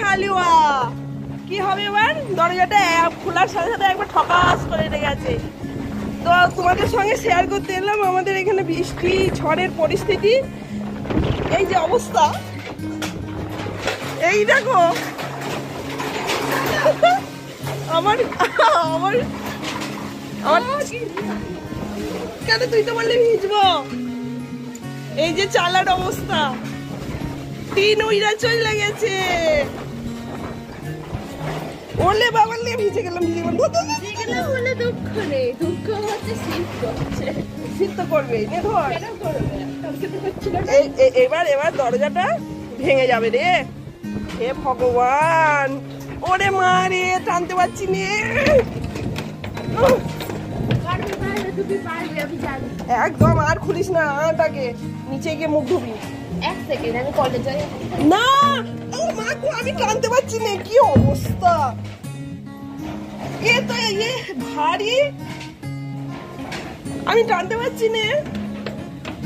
হালুয়া কি হবে এবার? দরজাটা খোলার সাথে সাথে একবার ঠকাস করে গেছে। তো তোমাদের সঙ্গে শেয়ার করতে এলাম আমাদের এখানে বৃষ্টি ঝড়ের পরিস্থিতি। এই যে অবস্থা, এই দেখো আমার আমার আমার কেন তুই তো বললে ভিজবো। এই যে চালার অবস্থা, টিন উইরা চলে গেছে। ওলে বাবা নিয়ে ভিজে গেলাম, ভিজে গেলাম বলে দুঃখ নেই, দুঃখ হচ্ছে শীত করছে। শীত তো করবেই, এবার এবার দরজাটা ভেঙে যাবে রে। হে ভগবান, ওরে মা রে, টানতে পারছি নে। একদম আর খুলিস না, আটাকে নিচে গিয়ে মুখ ধুবি। এক সেকেন্ড আমি কলেজ যাই না। ও মা গো, আমি টানতে পারছি না, কি অবস্থা। এ তো এ ভারী, আমি টানতে পারছি না।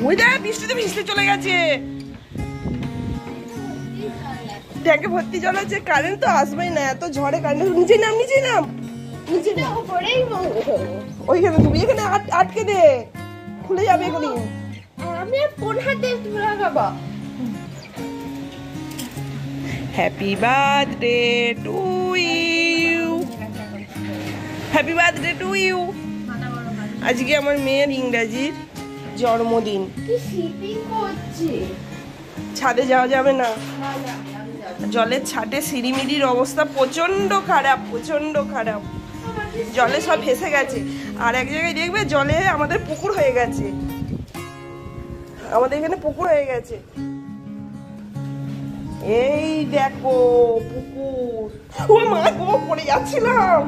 ওই দেখ বৃষ্টিতে ভিজতে চলে গেছে, ট্যাঙ্কে ভর্তি জল আছে। কারেন্ট তো আসবেই না, এত ঝড়ে কারেন্ট। নিচে নাম, নিচে নাম, নিচে নাম। ওইখানে তুমি এখানে আটকে দে, খুলে যাবে এখনই। আমি কোন হাতে লাগাবো? Happy birthday to you, happy birthday to you. আজকে আমার মেয়ের ইংরাজির জন্মদিন। ছাদে যাওয়া যাবে না, জলের ছাটে সিঁড়িমিড়ির অবস্থা প্রচন্ড খারাপ, প্রচন্ড খারাপ। জলে সব ভেসে গেছে। আর এক জায়গায় দেখবে জলে আমাদের পুকুর হয়ে গেছে, আমাদের এখানে পুকুর হয়ে গেছে। এই দেখো পুকুর। ও মা গো, পড়ে যাচ্ছিলাম।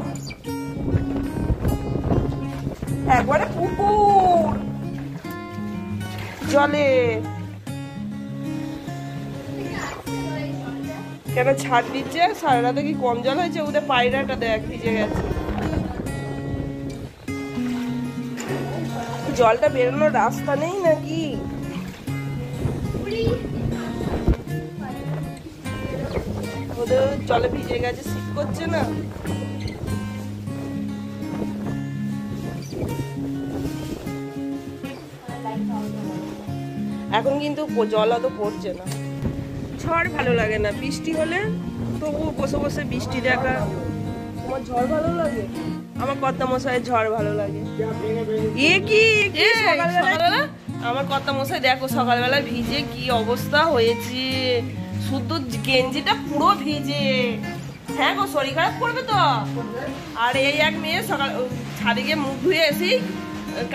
একবারে পুকুর জলে। কেন ছাড় দিচ্ছে? সারা রাতে কি কম জল হয়েছে? ওদের পায়রাটা দেখ ভিজে গেছে। জলটা বেরোনোর রাস্তা নেই নাকি? ওদের জলে ভিজে গেছে, শীত করছে না। এখন কিন্তু জল অত পড়ছে না। ঝড় ভালো লাগে না, বৃষ্টি হলে তবু বসে বসে বৃষ্টি দেখা। তোমার ঝড় ভালো লাগে? আমার কর্তা মশাইয়ের ঝড় ভালো লাগে। এ কি সকালবেলা আমার কর্তা মশাই দেখো সকালবেলা ভিজে কি অবস্থা হয়েছে, শুদ্ধ গেঞ্জিটা পুরো ভিজে। হ্যাঁ গো, শরীর খারাপ করবে তো। আর এই এক মেয়ে সকাল ছাদে গিয়ে মুখ ধুয়ে এসি,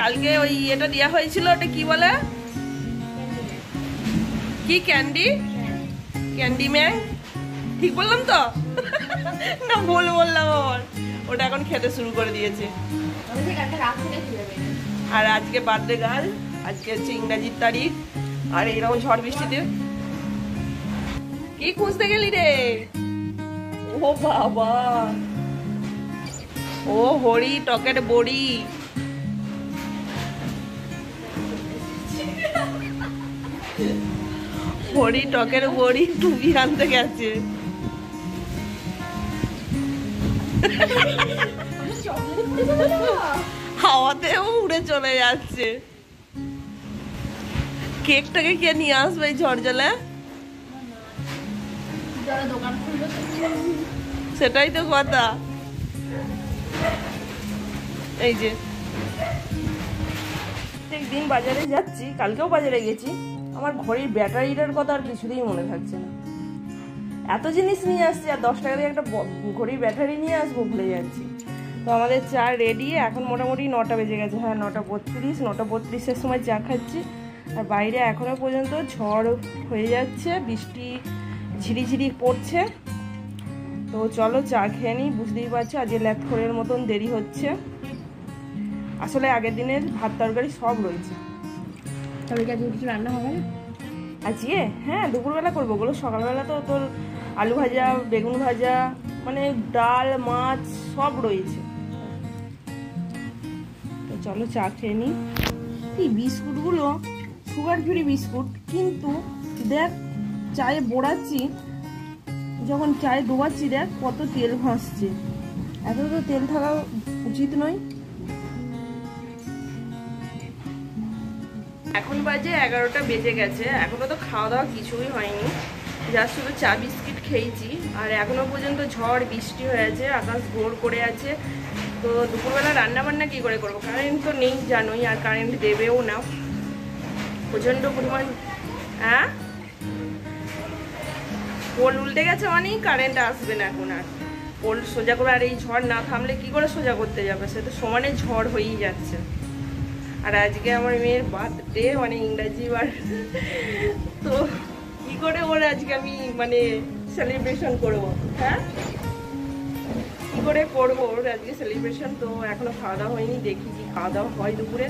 কালকে ওই এটা দেওয়া হয়েছিল, ওটা কি বলে, কি ক্যান্ডি, ক্যান্ডি ম্যান, ঠিক বললাম তো না ভুল বললাম? আমার ওটা এখন খেতে শুরু করে দিয়েছে। আর আজকে বার্থডে গার্ল, আজকে হচ্ছে ইংরাজির তারিখ। আর এইরকম ঝড় বৃষ্টিতে কি খুঁজতে গেলি রে? ও বাবা, ও হরি টকের বড়ি। হরি টকের বড়ি টুপি আনতে গেছে। হাওয়াতেও উড়ে চলে যাচ্ছে। কেকটাকে কে নিয়ে আসবে এই ঝড় জলে? সেটাই তো কথা। এই যে প্রত্যেকদিন বাজারে যাচ্ছি, কালকেও বাজারে গেছি, আমার ঘড়ির ব্যাটারিটার কথা আর কিছুতেই মনে থাকছে না। এত জিনিস নিয়ে আসছি, আর 10 টাকা দিয়ে একটা ঘড়ির ব্যাটারি নিয়ে আসবো ভুলে যাচ্ছি। তো আমাদের চা রেডি, এখন মোটামুটি 9টা বেজে গেছে। হ্যাঁ 9:32, 9:32-এর সময় চা খাচ্ছি। আর বাইরে এখনো পর্যন্ত ঝড় হয়ে যাচ্ছে, বৃষ্টি ঝিরিঝিরি পড়ছে। তো চলো চা খেয়ে নিই। বুঝতেই পারছো আজকে ল্যাথখোরের মতন দেরি হচ্ছে। আসলে আগের দিনের ভাত তরকারি সব রয়েছে। তবে কি আজকে কিছু রান্না হবে না আজকে? হ্যাঁ দুপুরবেলা করবো। ওগুলো সকালবেলা তো তোর আলু ভাজা, বেগুন ভাজা, মানে ডাল, মাছ সব রয়েছে। তো চলো চা খেয়ে নিই। এই বিস্কুটগুলো সুগার ফ্রি বিস্কুট, কিন্তু দেখ চায়ে বোড়াচ্ছি, যখন চায়ে ডোবাচ্ছি দেখ কত তেল ভাসছে। এত তো তেল থাকা উচিত নয়। এখন বাজে 11টা বেজে গেছে, এখনো তো খাওয়া দাওয়া কিছুই হয়নি, যা শুধু চা বিস্কিট খেয়েছি। আর এখনো পর্যন্ত ঝড় বৃষ্টি হয়েছে, আকাশ ঘোর করে আছে। তো দুপুরবেলা রান্না বান্না কী করে করবো, কারেন্ট তো নেই জানোই, আর কারেন্ট দেবেও না প্রচণ্ড পরিমাণ। হ্যাঁ, পোল উল্টে গেছে মানেই কারেন্ট আসবে না এখন। আর পোল সোজা করে, আর এই ঝড় না থামলে কি করে সোজা করতে যাবে, সে তো সমানে ঝড় হয়েই যাচ্ছে। আর আজকে আমার মেয়ের বার্থডে, মানে ইংরাজি বার, তো কি করে ওর আজকে আমি মানে সেলিব্রেশন করব। হ্যাঁ, কি করে করবো ওর আজকে সেলিব্রেশন। তো এখনো খাওয়া দাওয়া হয়নি, দেখি কি খাওয়া দাওয়া হয় দুপুরে।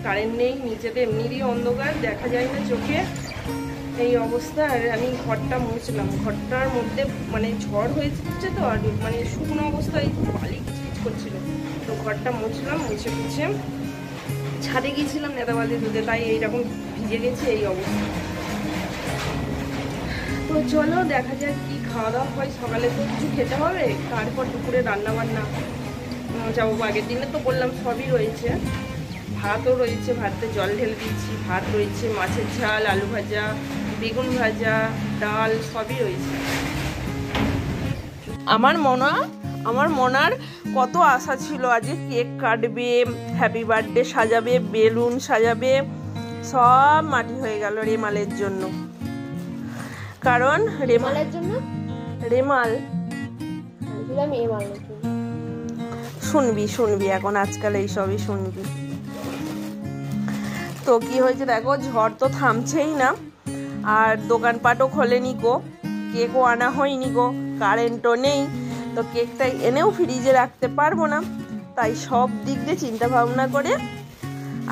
কারেন্ট নেই, নিচেতে এমনিরই অন্ধকার, দেখা যায় না চোখে, এই অবস্থা। আর আমি ঘরটা মুছলাম, ঘরটার মধ্যে মানে ঝড় হয়েছে তো, আর মানে শুকনো অবস্থায় বালি কিচকিচ করছিল, তো ঘরটা মুছলাম, মুছে মুছে ছাদে গিয়েছিলাম নেতাবাদি ধুতে, তাই এইরকম ভিজে গেছে এই অবস্থা। তো চলো দেখা যাক কি খাওয়া দাওয়া হয়। সকালে তো কিছু খেতে হবে, তারপর দুপুরে রান্না বান্না যাবো। আগের দিনে তো বললাম সবই রয়েছে, ভাতও রয়েছে, ভাতে জল ঢেলে দিচ্ছি, ভাত রয়েছে, মাছের ঝাল, আলু ভাজা, বেগুন ভাজা, ডাল সবই রয়েছে। আমার মনার কত আশা ছিল, আজকে কেক কাটবে, হ্যাপি বার্থডে সাজাবে, বেলুন সাজাবে, সব মাটি হয়ে গেল রেমালের জন্য। কারণ রেমালের জন্য, রেমাল শুনবি এখন, আজকাল এইসবই শুনবি। তো কি হয়েছে দেখো, ঝড় তো থামছেই না, আর দোকানপাটও খোলেনি গো, কেকও আনা হয়নি গো, কারেন্টও নেই, তো কেকটা এনেও ফ্রিজে রাখতে পারবো না। তাই সব দিক দিয়ে চিন্তা ভাবনা করে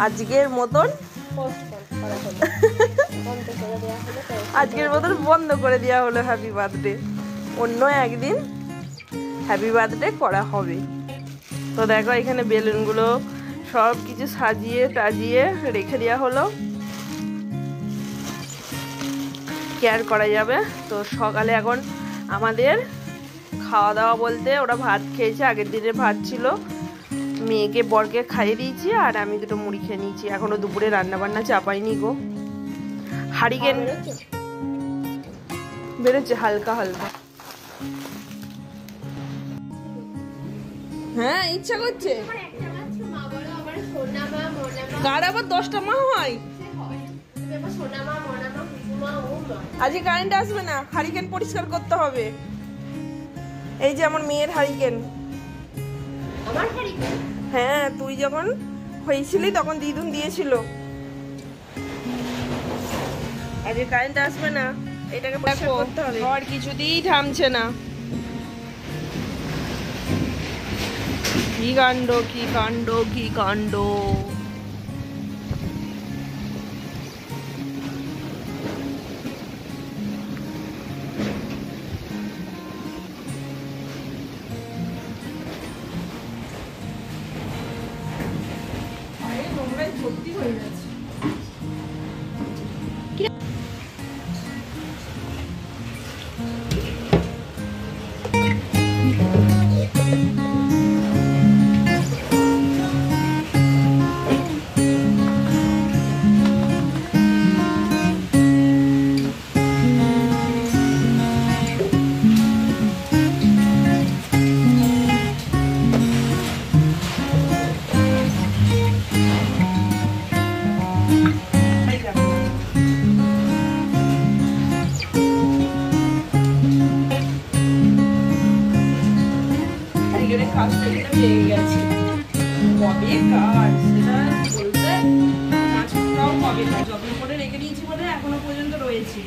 আজকের মতন বন্ধ করে দেওয়া হলো হ্যাপি বার্থডে। অন্য একদিন হ্যাপি বার্থডে করা হবে। তো দেখো এখানে বেলুনগুলো সব কিছু সাজিয়ে টাজিয়ে রেখে দেওয়া হলো, কেয়ার করা যাবে। তো সকালে এখন আমাদের খাওয়া দাওয়া বলতে, ওরা ভাত খেয়েছে, আগের দিনের ভাত ছিল, মেয়েকে বরকে খাইয়ে দিয়েছি, আর আমি দুটো মুড়ি খেয়ে নিয়েছি। এখনো দুপুরে রান্না বান্না চাপাইনি গো। হারিকেন বেরোচ্ছে হালকা হালকা। হ্যাঁ, ইচ্ছা করছে। কার আবার 10টা মা হয়? আজকে কারেন্ট আসবে না, হারিকেন পরিষ্কার করতে হবে। এই যে আমার মেয়ের হারিকেন। হ্যাঁ, তুই যখন হয়েছিলি তখন দিদুন দিয়েছিল। আজকে কারেন্ট আসবে না, এটাকে পরিষ্কার করতে হবে। আর কিছুতেই থামছে না, কি কাণ্ড কি কাণ্ড কি কাণ্ড। ভর্তি হয়ে যাচ্ছে। এখনো পর্যন্ত রয়েছে,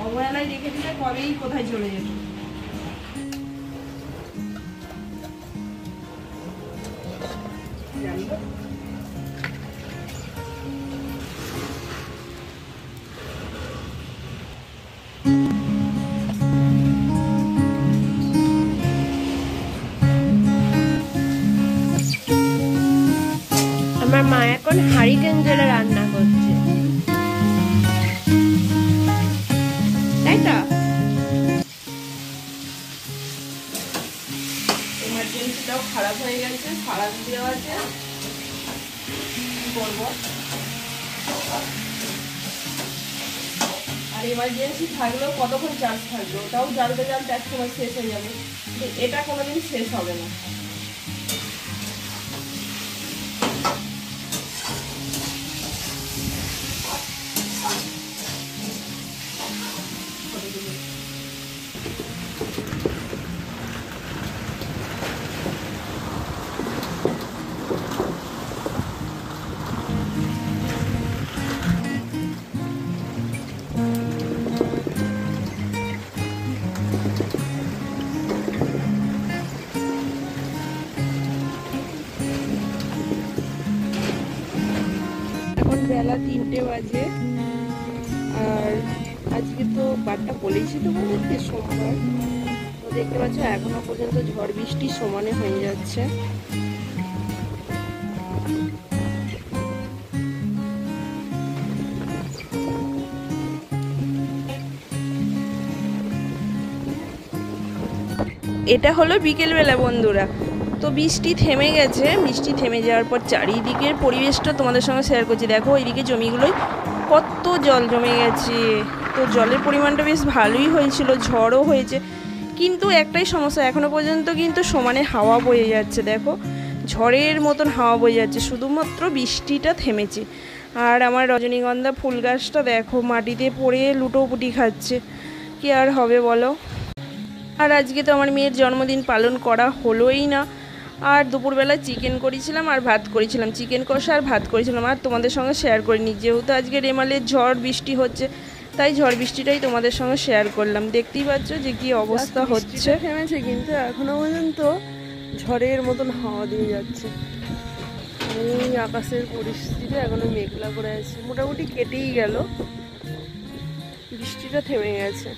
অবহেলায় রেখে দিলে কবেই কোথায় চলে যেত। আমার মা এখন হারিকেন জেলে রান্না করছে। করবো। আর এমার্জেন্সি থাকলেও কতক্ষণ চার্জ থাকবে, ওটাও জ্বালতে জ্বালতে এক সময় শেষ হয়ে যাবে, এটা কোনোদিন শেষ হবে না। এখন বেলা 3টে বাজে, আর আজকে তো বারটা বলেইছি তোমাদেরকে সোমবার। তো দেখতে পাচ্ছ এখনো পর্যন্ত ঝড় বৃষ্টি সমানে হয়ে যাচ্ছে। এটা হলো বিকেলবেলা বন্ধুরা। তো বৃষ্টি থেমে গেছে, বৃষ্টি থেমে যাওয়ার পর চারিদিকের পরিবেশটা তোমাদের সঙ্গে শেয়ার করছি। দেখো এইদিকে জমিগুলোই কত জল জমে গেছে। তো জলের পরিমাণটা বেশ ভালোই হয়েছিল, ঝড়ও হয়েছে, কিন্তু একটাই সমস্যা, এখনো পর্যন্ত কিন্তু সমানে হাওয়া বয়ে যাচ্ছে। দেখো ঝড়ের মতন হাওয়া বয়ে যাচ্ছে, শুধুমাত্র বৃষ্টিটা থেমেছে। আর আমার রজনীগন্ধা ফুল গাছটা দেখো মাটিতে পড়ে লুটোপুটি খাচ্ছে, কি আর হবে বলো। আর আজকে তো আমার মেয়ের জন্মদিন পালন করা হলোই না। আর দুপুরবেলা চিকেন করেছিলাম আর ভাত করেছিলাম, চিকেন কষা আর ভাত করেছিলাম, আর তোমাদের সঙ্গে শেয়ার করিনি। যেহেতু আজকে রেমালের ঝড় বৃষ্টি হচ্ছে, তাই ঝড় বৃষ্টিটাই তোমাদের সঙ্গে শেয়ার করলাম। দেখতেই পাচ্ছ যে কি অবস্থা হচ্ছে। থেমেছে কিন্তু এখনো পর্যন্ত ঝড়ের মতন হাওয়া দিয়ে যাচ্ছে। এই আকাশের পরিস্থিতি এখনো মেঘলা করে আছে, মোটামুটি কেটেই গেল, বৃষ্টিটা থেমে গেছে।